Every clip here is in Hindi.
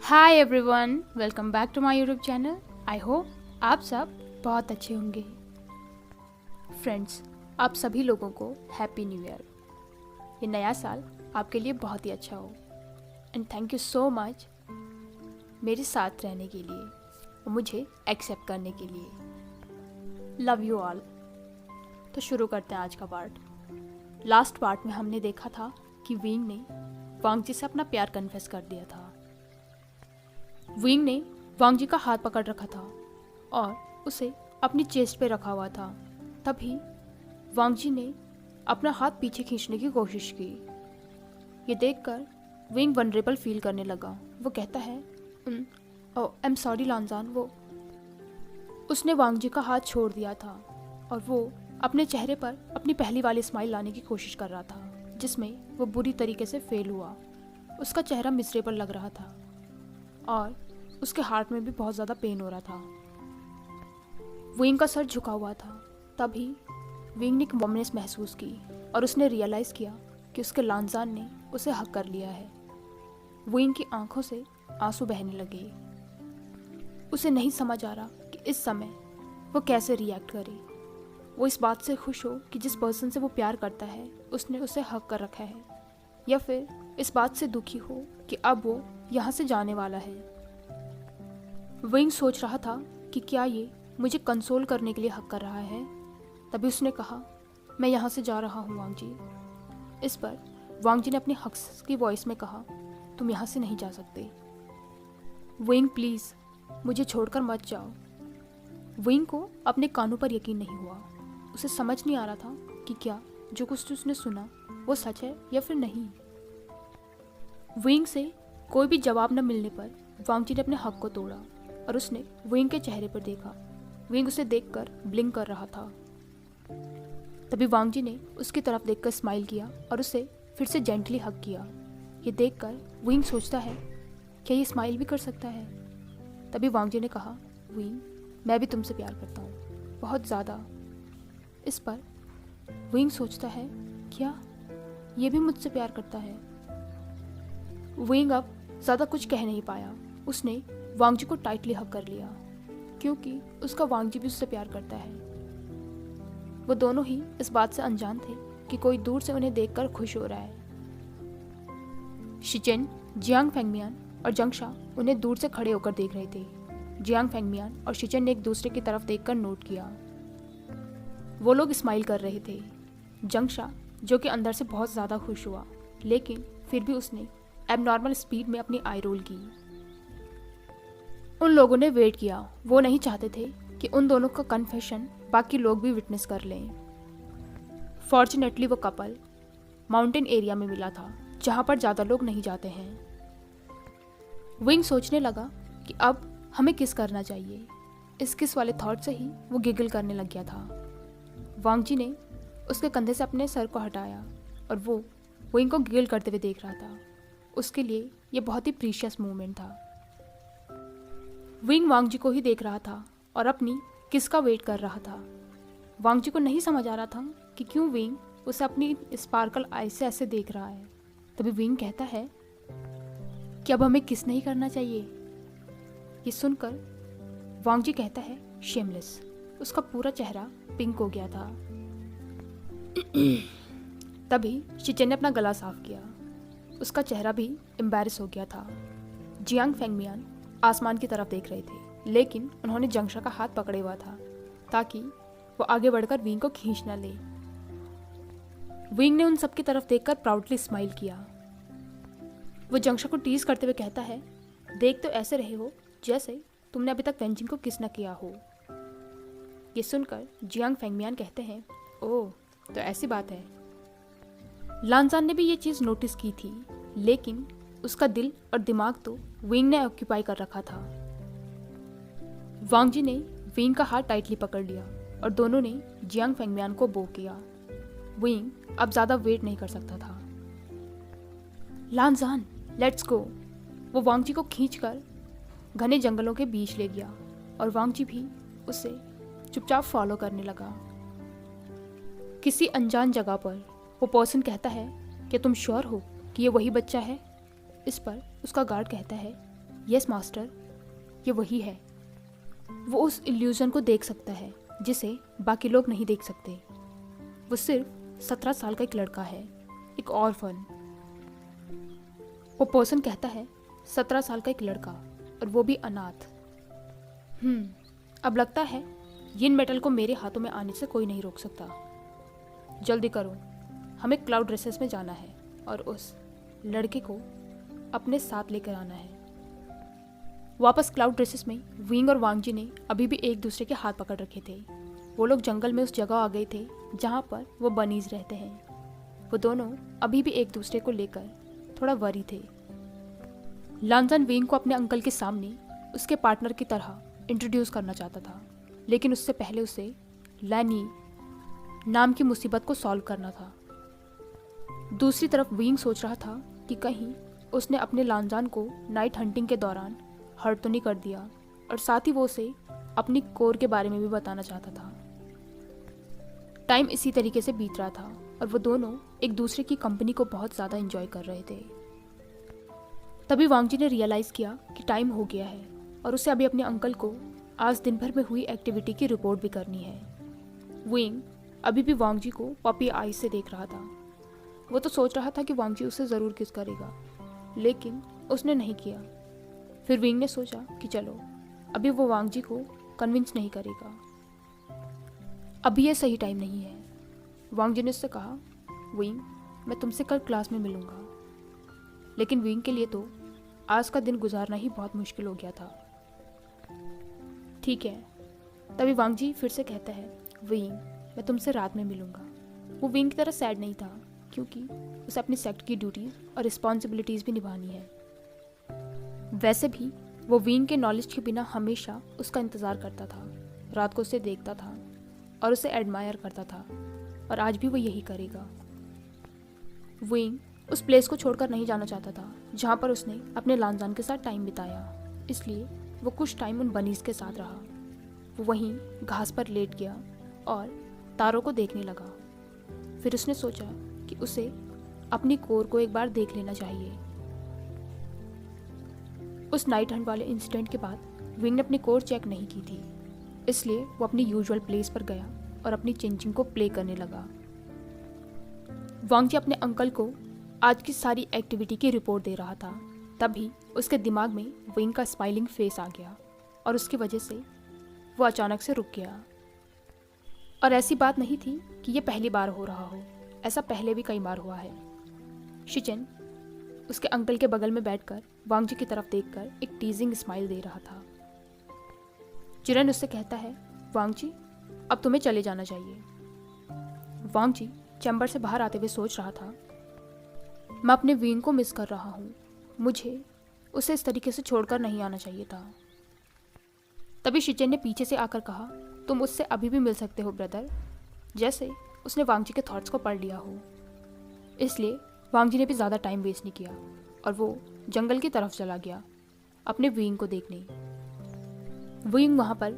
Hi everyone, welcome back to my YouTube channel. I hope आप सब बहुत अच्छे होंगे। फ्रेंड्स, आप सभी लोगों को हैप्पी न्यू ईयर। ये नया साल आपके लिए बहुत ही अच्छा हो and thank you so much मेरे साथ रहने के लिए और मुझे एक्सेप्ट करने के लिए। Love you all. तो शुरू करते हैं आज का पार्ट। लास्ट पार्ट में हमने देखा था कि विंग ने वांगजी से अपना प्यार कन्फेस कर दिया था। विंग ने वांगजी का हाथ पकड़ रखा था और उसे अपनी चेस्ट पे रखा हुआ था। तभी वांगजी ने अपना हाथ पीछे खींचने की कोशिश की। ये देखकर विंग वनरेबल फील करने लगा। वो कहता है, ओह आई एम सॉरी लांजान। वो उसने वांगजी का हाथ छोड़ दिया था और वो अपने चेहरे पर अपनी पहली वाली स्माइल लाने की कोशिश कर रहा था, जिसमें वो बुरी तरीके से फेल हुआ। उसका चेहरा मिजरेबल लग रहा था और उसके हार्ट में भी बहुत ज़्यादा पेन हो रहा था। विंग का सर झुका हुआ था। तभी विंग ने एक वॉर्मनेस महसूस की और उसने रियलाइज़ किया कि उसके लांजान ने उसे हक कर लिया है। विंग की आंखों से आंसू बहने लगे। उसे नहीं समझ आ रहा कि इस समय वो कैसे रिएक्ट करे। वो इस बात से खुश हो कि जिस पर्सन से वो प्यार करता है उसने उसे हक कर रखा है, या फिर इस बात से दुखी हो कि अब वो यहाँ से जाने वाला है। विंग सोच रहा था कि क्या ये मुझे कंसोल करने के लिए हक कर रहा है। तभी उसने कहा, मैं यहाँ से जा रहा हूँ वांगजी। इस पर वांगजी ने अपनी हक्स की वॉइस में कहा, तुम यहाँ से नहीं जा सकते। विंग प्लीज़ मुझे छोड़कर मत जाओ। विंग को अपने कानों पर यकीन नहीं हुआ। उसे समझ नहीं आ रहा था कि क्या जो कुछ उसने सुना वो सच है या फिर नहीं। विंग से कोई भी जवाब न मिलने पर वांगजी ने अपने हक को तोड़ा और उसने विंग के चेहरे पर देखा। विंग उसे देखकर ब्लिंक कर रहा था। तभी वांगजी ने उसकी तरफ देखकर स्माइल किया और उसे फिर से जेंटली हक किया। ये देखकर विंग सोचता है, क्या ये स्माइल भी कर सकता है। तभी वांगजी ने कहा, विंग मैं भी तुमसे प्यार करता हूँ, बहुत ज़्यादा। इस पर विंग सोचता है, क्या ये भी मुझसे प्यार करता है। विंग अब ज़्यादा कुछ कह नहीं पाया। उसने वांगजी को टाइटली हक कर लिया क्योंकि उसका वांगजी भी उससे प्यार करता है। वो दोनों ही इस बात से अनजान थे कि कोई दूर से उन्हें देखकर खुश हो रहा है। शिचेन, जियांग फेंगमियान और जंगशा उन्हें दूर से खड़े होकर देख रहे थे। जियांग फेंगमियान और शिचेन ने एक दूसरे की तरफ देखकर नोट किया। वो लोग स्माइल कर रहे थे। जंगशा, जो कि अंदर से बहुत ज़्यादा खुश हुआ, लेकिन फिर भी उसने एबनॉर्मल स्पीड में अपनी आई रोल की। उन लोगों ने वेट किया। वो नहीं चाहते थे कि उन दोनों का कन्फेशन बाकी लोग भी विटनेस कर लें। फॉर्चुनेटली वो कपल माउंटेन एरिया में मिला था, जहाँ पर ज़्यादा लोग नहीं जाते हैं। विंग सोचने लगा कि अब हमें किस करना चाहिए। इस किस वाले थॉट से ही वो गिगल करने लग गया था। वांगजी ने उसके कंधे से अपने सर को हटाया और वो विंग को गिगल करते हुए देख रहा था। उसके लिए ये बहुत ही प्रीशियस मोमेंट था। विंग वांगजी को ही देख रहा था और अपनी किस का वेट कर रहा था। वांगजी को नहीं समझ आ रहा था कि क्यों विंग उसे अपनी स्पार्कल आई से ऐसे देख रहा है। तभी विंग कहता है कि अब हमें किस नहीं करना चाहिए। ये सुनकर वांगजी कहता है, शेमलेस। उसका पूरा चेहरा पिंक हो गया था। तभी शिचेन ने अपना गला साफ किया। उसका चेहरा भी एम्बैरस हो गया था। जियांग फेंगमियान आसमान की तरफ देख रहे थे, लेकिन उन्होंने जंगशा का हाथ पकड़े हुआ था ताकि वो आगे बढ़कर विंग को खींच न ले। विंग ने उन सब की तरफ देखकर प्राउडली स्माइल किया। वो जंगशा को टीज करते हुए कहता है, देख तो ऐसे रहे हो जैसे तुमने अभी तक वेंजिंग को किस न किया हो। ये सुनकर जियांग फेंगमियान कहते हैं, ओह तो ऐसी बात है। लांजान ने भी ये चीज़ नोटिस की थी, लेकिन उसका दिल और दिमाग तो विंग ने ऑक्यूपाई कर रखा था। वांगजी ने विंग का हाथ टाइटली पकड़ लिया और दोनों ने जियांग फेंगमियान को बो किया। विंग अब ज़्यादा वेट नहीं कर सकता था। लांजान लेट्स गो। वो वांगजी को खींचकर घने जंगलों के बीच ले गया और वांगजी भी उसे चुपचाप फॉलो करने लगा। किसी अनजान जगह पर वो पर्सन कहता है, क्या तुम श्योर हो कि ये वही बच्चा है। इस पर उसका गार्ड कहता है, यस मास्टर, ये वही है। वो उस इल्यूजन को देख सकता है जिसे बाकी लोग नहीं देख सकते। वो सिर्फ 17 साल का एक लड़का है, एक ऑर्फन। वो पर्सन कहता है 17 साल का एक लड़का, और वो भी अनाथ। अब लगता है यिन मेटल को मेरे हाथों में आने से कोई नहीं रोक सकता। जल्दी करो, हमें क्लाउड रेसेस में जाना है और उस लड़के को अपने साथ लेकर आना है। वापस क्लाउड रेसेस में विंग और वांग जी ने अभी भी एक दूसरे के हाथ पकड़ रखे थे। वो लोग जंगल में उस जगह आ गए थे जहाँ पर वो बनीज रहते हैं। वो दोनों अभी भी एक दूसरे को लेकर थोड़ा वरी थे। लांजन विंग को अपने अंकल के सामने उसके पार्टनर की तरह इंट्रोड्यूस करना चाहता था, लेकिन उससे पहले उसे लैनी नाम की मुसीबत को सॉल्व करना था। दूसरी तरफ विंग सोच रहा था कि कहीं उसने अपने लांजान को नाइट हंटिंग के दौरान हर्ट तो नहीं कर दिया, और साथ ही वो उसे अपनी कोर के बारे में भी बताना चाहता था। टाइम इसी तरीके से बीत रहा था और वो दोनों एक दूसरे की कंपनी को बहुत ज़्यादा एंजॉय कर रहे थे। तभी वांग जी ने रियलाइज़ किया कि टाइम हो गया है और उसे अभी अपने अंकल को आज दिन भर में हुई एक्टिविटी की रिपोर्ट भी करनी है। विंग अभी भी वांग जी को पपी आई से देख रहा था। वो तो सोच रहा था कि वांग जी उसे ज़रूर किस करेगा, लेकिन उसने नहीं किया। फिर विंग ने सोचा कि चलो अभी वो वांग जी को कन्विंस नहीं करेगा, अभी ये सही टाइम नहीं है। वांग जी ने उससे कहा, विंग मैं तुमसे कल क्लास में मिलूंगा। लेकिन विंग के लिए तो आज का दिन गुजारना ही बहुत मुश्किल हो गया था। ठीक है। तभी वांग जी फिर से कहता है, विंग मैं तुमसे रात में मिलूंगा। वो विंग की तरह सैड नहीं था, क्योंकि उसे अपनी सेक्ट की ड्यूटीज और रिस्पॉन्सिबिलिटीज़ भी निभानी है। वैसे भी वो विंग के नॉलेज के बिना हमेशा उसका इंतज़ार करता था, रात को उसे देखता था और उसे एडमायर करता था, और आज भी वो यही करेगा। विंग उस प्लेस को छोड़कर नहीं जाना चाहता था जहाँ पर उसने अपने लांजान के साथ टाइम बिताया, इसलिए वो कुछ टाइम उन बनीज के साथ रहा। वो वहीं घास पर लेट गया और तारों को देखने लगा। फिर उसने सोचा कि उसे अपनी कोर को एक बार देख लेना चाहिए। उस नाइट हंट वाले इंसिडेंट के बाद विंग ने अपनी कोर चेक नहीं की थी, इसलिए वो अपनी यूजुअल प्लेस पर गया और अपनी चिंचिंग को प्ले करने लगा। वांग जी अपने अंकल को आज की सारी एक्टिविटी की रिपोर्ट दे रहा था। तभी उसके दिमाग में विंग का स्माइलिंग फेस आ गया और उसकी वजह से वो अचानक से रुक गया। और ऐसी बात नहीं थी कि ये पहली बार हो रहा हो, ऐसा पहले भी कई बार हुआ है। शिचेन उसके अंकल के बगल में बैठकर वांग जी की तरफ देखकर एक टीजिंग स्माइल दे रहा था। चिरन उससे कहता है, वांग जी अब तुम्हें चले जाना चाहिए। वांग जी चैम्बर से बाहर आते हुए सोच रहा था, मैं अपने विंग को मिस कर रहा हूँ, मुझे उसे इस तरीके से छोड़कर नहीं आना चाहिए था। तभी शिचेन ने पीछे से आकर कहा, तुम उससे अभी भी मिल सकते हो ब्रदर, जैसे उसने वांग जी के थॉट्स को पढ़ लिया हो। इसलिए वांग जी ने भी ज़्यादा टाइम वेस्ट नहीं किया और वो जंगल की तरफ चला गया अपने विंग को देखने। विंग वहाँ पर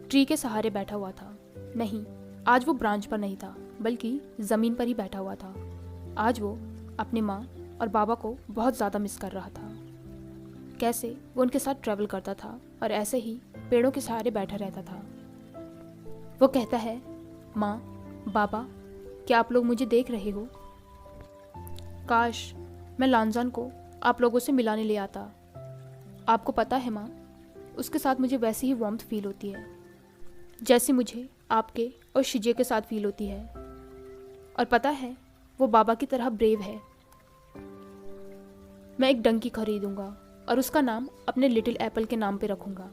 ट्री के सहारे बैठा हुआ था। नहीं, आज वो ब्रांच पर नहीं था, बल्कि ज़मीन पर ही बैठा हुआ था। आज वो अपने माँ और बाबा को बहुत ज़्यादा मिस कर रहा था। कैसे वो उनके साथ ट्रैवल करता था और ऐसे ही पेड़ों के सहारे बैठा रहता था। वो कहता है, माँ, बाबा, क्या आप लोग मुझे देख रहे हो? काश मैं लांजान को आप लोगों से मिलाने ले आता। आपको पता है माँ, उसके साथ मुझे वैसी ही वार्मथ फील होती है जैसे मुझे आपके और शिजे के साथ फील होती है। और पता है, वो बाबा की तरह ब्रेव है। मैं एक डंकी खरीदूंगा और उसका नाम अपने लिटिल एप्पल के नाम पे रखूंगा।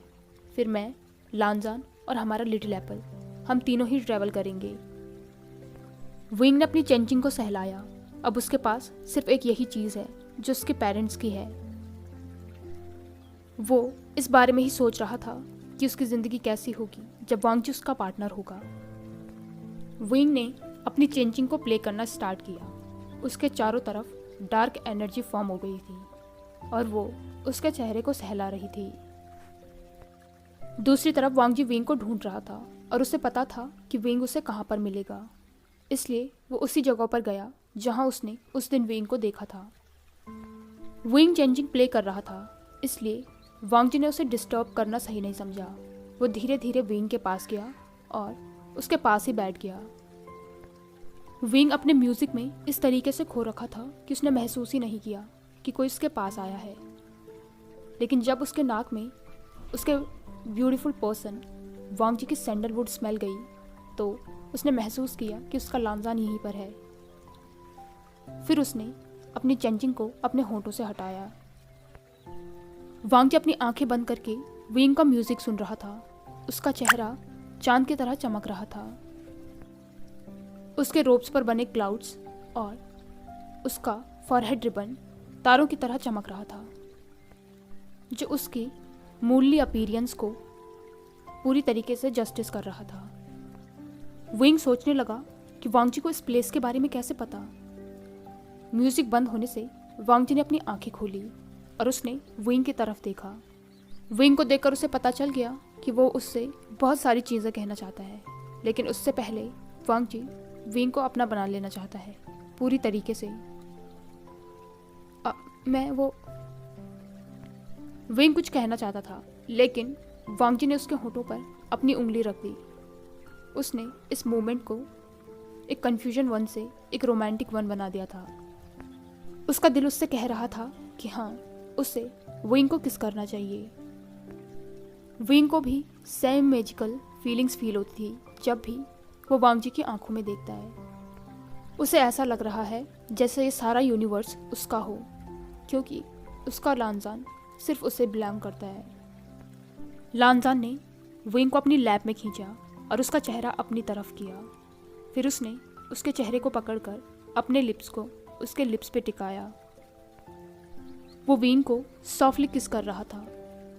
फिर मैं, लांजान और हमारा लिटिल एप्पल, हम तीनों ही ट्रैवल करेंगे। विंग ने अपनी चेंचिंग को सहलाया। अब उसके पास सिर्फ एक यही चीज़ है जो उसके पेरेंट्स की है। वो इस बारे में ही सोच रहा था कि उसकी ज़िंदगी कैसी होगी जब वांग जी उसका पार्टनर होगा। विंग ने अपनी चेंचिंग को प्ले करना स्टार्ट किया। उसके चारों तरफ डार्क एनर्जी फॉर्म हो गई थी और वो उसके चेहरे को सहला रही थी। दूसरी तरफ वांग जी विंग को ढूंढ रहा था और उसे पता था कि विंग उसे कहाँ पर मिलेगा, इसलिए वो उसी जगह पर गया जहाँ उसने उस दिन विंग को देखा था। विंग चेंजिंग प्ले कर रहा था, इसलिए वांग जी ने उसे डिस्टर्ब करना सही नहीं समझा। वो धीरे धीरे विंग के पास गया और उसके पास ही बैठ गया। विंग अपने म्यूजिक में इस तरीके से खो रखा था कि उसने महसूस ही नहीं किया कि कोई उसके पास आया है। लेकिन जब उसके नाक में उसके ब्यूटीफुल पर्सन वांग जी की सैंडलवुड स्मेल गई तो उसने महसूस किया कि उसका लांजान यहीं पर है। फिर उसने अपनी चेंजिंग को अपने होंठों से हटाया। वांग जी अपनी आंखें बंद करके विंग का म्यूजिक सुन रहा था। उसका चेहरा चांद की तरह चमक रहा था। उसके रोब्स पर बने क्लाउड्स और उसका फॉरहेड रिबन तारों की तरह चमक रहा था, जो उसकी मूडली अपीयरेंस को पूरी तरीके से जस्टिस कर रहा था। विंग सोचने लगा कि वांग जी को इस प्लेस के बारे में कैसे पता। म्यूजिक बंद होने से वांग जी ने अपनी आंखें खोली और उसने विंग की तरफ देखा। विंग को देखकर उसे पता चल गया कि वो उससे बहुत सारी चीज़ें कहना चाहता है, लेकिन उससे पहले वांग जी विंग को अपना बना लेना चाहता है पूरी तरीके से। विंग कुछ कहना चाहता था, लेकिन वांग जी ने उसके होठों पर अपनी उंगली रख दी। उसने इस मोमेंट को एक कन्फ्यूजन वन से एक रोमांटिक वन बना दिया था। उसका दिल उससे कह रहा था कि हाँ, उसे विंग को किस करना चाहिए। विंग को भी सेम मैजिकल फीलिंग्स फील होती थी जब भी वो वांग जी की आंखों में देखता है। उसे ऐसा लग रहा है जैसे ये सारा यूनिवर्स उसका हो, क्योंकि उसका लांजान सिर्फ उसे बिलोंग करता है। लांजान ने विंग को अपनी लैप में खींचा और उसका चेहरा अपनी तरफ किया। फिर उसने उसके चेहरे को पकड़कर अपने लिप्स को उसके लिप्स पे टिकाया। वो विंग को सॉफ्टली किस कर रहा था,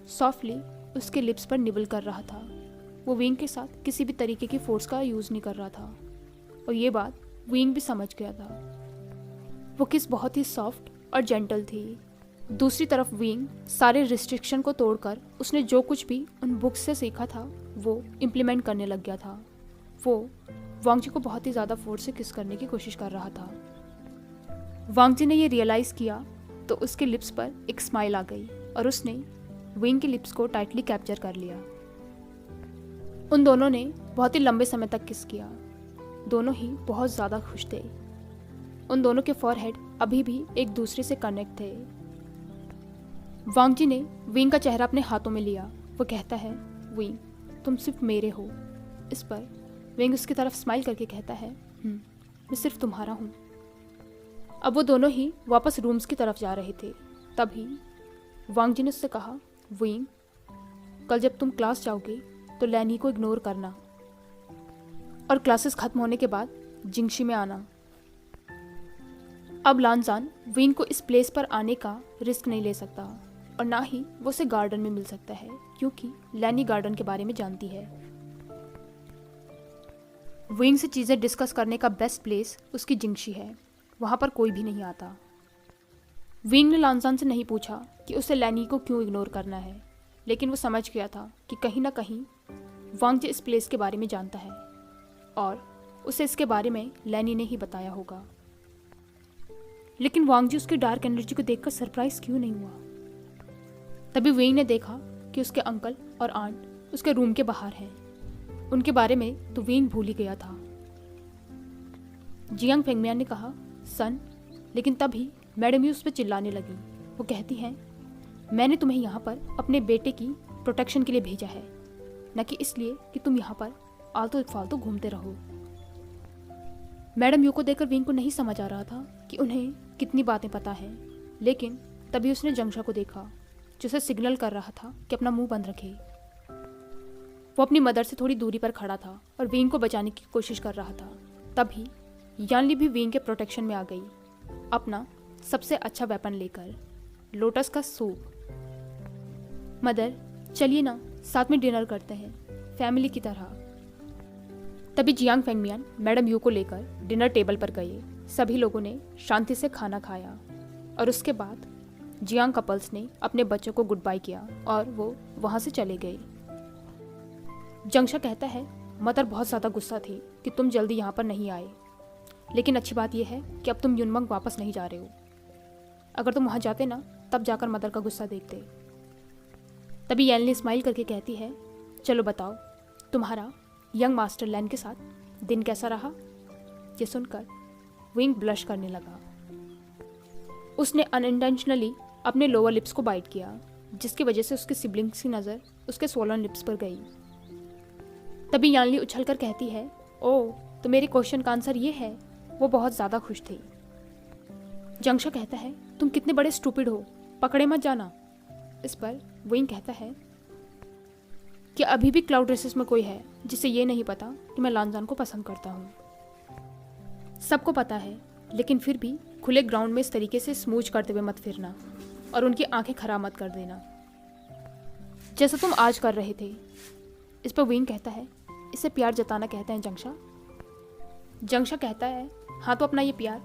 सॉफ्टली उसके लिप्स पर निबल कर रहा था। वो विंग के साथ किसी भी तरीके की फोर्स का यूज़ नहीं कर रहा था और ये बात विंग भी समझ गया था। वो किस बहुत ही सॉफ्ट और जेंटल थी। दूसरी तरफ विंग सारे रिस्ट्रिक्शन को तोड़कर उसने जो कुछ भी उन बुक्स से सीखा था वो इम्प्लीमेंट करने लग गया था। वो वांग जी को बहुत ही ज़्यादा फोर्स से किस करने की कोशिश कर रहा था। वांग जी ने ये रियलाइज़ किया तो उसके लिप्स पर एक स्माइल आ गई और उसने विंग के लिप्स को टाइटली कैप्चर कर लिया। उन दोनों ने बहुत ही लंबे समय तक किस किया। दोनों ही बहुत ज़्यादा खुश थे। उन दोनों के फॉरहेड अभी भी एक दूसरे से कनेक्ट थे। वांग जी ने विंग का चेहरा अपने हाथों में लिया। वो कहता है, विंग, तुम सिर्फ मेरे हो। इस पर विंग उसकी तरफ स्माइल करके कहता है, मैं सिर्फ तुम्हारा हूँ। अब वो दोनों ही वापस रूम्स की तरफ जा रहे थे। तभी वांग जी ने उससे कहा, विंग, कल जब तुम क्लास जाओगे तो लैनी को इग्नोर करना और क्लासेस खत्म होने के बाद जिंगशी में आना। अब लांजान विंग को इस प्लेस पर आने का रिस्क नहीं ले सकता और ना ही वो उसे गार्डन में मिल सकता है, क्योंकि लैनी गार्डन के बारे में जानती है। विंग से चीज़ें डिस्कस करने का बेस्ट प्लेस उसकी जिंगशी है। वहाँ पर कोई भी नहीं आता। विंग ने लांजान से नहीं पूछा कि उसे लैनी को क्यों इग्नोर करना है, लेकिन वो समझ गया था कि कहीं ना कहीं वांग जी इस प्लेस के बारे में जानता है और उसे इसके बारे में लैनी ने ही बताया होगा। लेकिन वांग जी उसकी डार्क एनर्जी को देखकर सरप्राइज क्यों नहीं हुआ। तभी विंग ने देखा कि उसके अंकल और आंट उसके रूम के बाहर हैं। उनके बारे में तो विंग भूल ही गया था। जियांग फेंगमियान ने कहा, सन, लेकिन तभी मैडम यू उस पर चिल्लाने लगी। वो कहती हैं, मैंने तुम्हें यहाँ पर अपने बेटे की प्रोटेक्शन के लिए भेजा है, न कि इसलिए कि तुम यहाँ पर आलतू फालतू घूमते रहो। मैडम यू को देखकर विंग को नहीं समझ आ रहा था कि उन्हें कितनी बातें पता है, लेकिन तभी उसने जंगशा को देखा जो उसे सिग्नल कर रहा था कि अपना मुंह बंद रखे। वो अपनी मदर से थोड़ी दूरी पर खड़ा था और विंग को बचाने की कोशिश कर रहा था। तभी यानली भी विंग के प्रोटेक्शन में आ गई, अपना सबसे अच्छा वेपन लेकर, लोटस का सूप। मदर, चलिए ना, साथ में डिनर करते हैं, फैमिली की तरह। तभी जियांग फेंगमियान मैडम यू को लेकर डिनर टेबल पर गए। सभी लोगों ने शांति से खाना खाया और उसके बाद जियांग कपल्स ने अपने बच्चों को गुड बाय किया और वो वहाँ से चले गए। जंगशा कहता है, मदर बहुत ज़्यादा गुस्सा थी कि तुम जल्दी यहाँ पर नहीं आए, लेकिन अच्छी बात यह है कि अब तुम युनमंग वापस नहीं जा रहे हो। अगर तुम वहाँ जाते ना, तब जाकर मदर का गुस्सा देखते। तभी यानली स्माइल करके कहती है, चलो बताओ, तुम्हारा यंग मास्टर लैन के साथ दिन कैसा रहा? ये सुनकर विंग ब्लश करने लगा। उसने अनइंटेंशनली अपने लोअर लिप्स को बाइट किया, जिसकी वजह से उसके सिबलिंग्स की नज़र उसके स्वोलन लिप्स पर गई। तभी यानली उछलकर कहती है, ओह, तो मेरे क्वेश्चन का आंसर ये है। वो बहुत ज़्यादा खुश थी। जंगशा कहता है, तुम कितने बड़े स्टूपिड हो, पकड़े मत जाना। इस पर विंग कहता है कि अभी भी क्लाउड रेसेस में कोई है जिसे ये नहीं पता कि मैं लानजान को पसंद करता हूँ। सबको पता है, लेकिन फिर भी खुले ग्राउंड में इस तरीके से स्मूच करते हुए मत फिरना और उनकी आंखें खराब मत कर देना, जैसा तुम आज कर रहे थे। इस पर विंग कहता है, इसे प्यार जताना कहते हैं जंगशा। जंगशा कहता है, हाँ तो अपना ये प्यार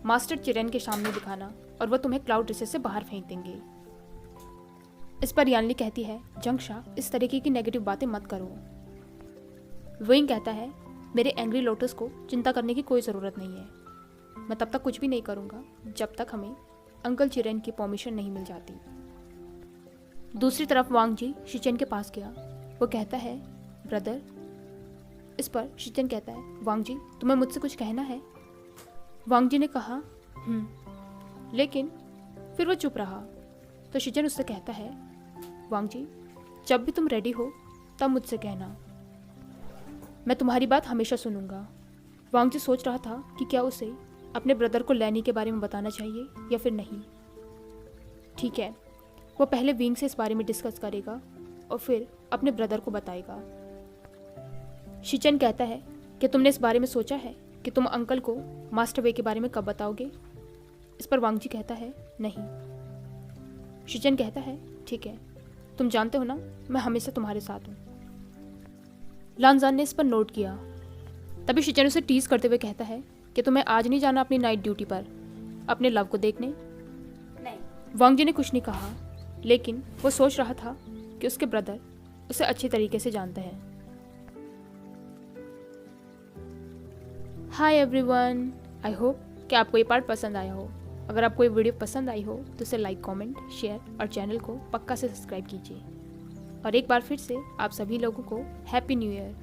मास्टर चिरेन के सामने दिखाना और वह तुम्हें क्लाउड रेसेस से बाहर फेंक देंगे। इस पर यानली कहती है, जंगशा, इस तरीके की नेगेटिव बातें मत करो। विंग कहता है, मेरे एंग्री लोटस को चिंता करने की कोई ज़रूरत नहीं है। मैं तब तक कुछ भी नहीं करूँगा जब तक हमें अंकल चिरेन की परमिशन नहीं मिल जाती। दूसरी तरफ वांग जी शिचेन के पास गया। वो कहता है, ब्रदर। इस पर शिचेन कहता है, वांग जी, तुम्हें मुझसे कुछ कहना है? वांग जी ने कहा, लेकिन फिर वो चुप रहा। तो शिचेन उससे कहता है, वांग जी, जब भी तुम रेडी हो तब मुझसे कहना, मैं तुम्हारी बात हमेशा सुनूंगा। वांग जी सोच रहा था कि क्या उसे अपने ब्रदर को लैनी के बारे में बताना चाहिए या फिर नहीं। ठीक है, वो पहले विंग से इस बारे में डिस्कस करेगा और फिर अपने ब्रदर को बताएगा। शिचेन कहता है कि तुमने इस बारे में सोचा है कि तुम अंकल को मास्टर वे के बारे में कब बताओगे? इस पर वांग जी कहता है, नहीं। शिचेन कहता है, ठीक है, तुम जानते हो ना, मैं हमेशा तुम्हारे साथ हूँ। लानजान ने इस पर नोट किया। तभी शिचेन उसे टीज करते हुए कहता है कि तुम्हें आज नहीं जाना अपनी नाइट ड्यूटी पर अपने लव को देखने? नहीं। वांग जी ने कुछ नहीं कहा, लेकिन वो सोच रहा था कि उसके ब्रदर उसे अच्छी तरीके से जानते हैं। हाय एवरीवन, आई होप कि आपको ये पार्ट पसंद आया हो। अगर आपको ये वीडियो पसंद आई हो तो इसे लाइक, कमेंट, शेयर और चैनल को पक्का से सब्सक्राइब कीजिए। और एक बार फिर से आप सभी लोगों को हैप्पी न्यू ईयर।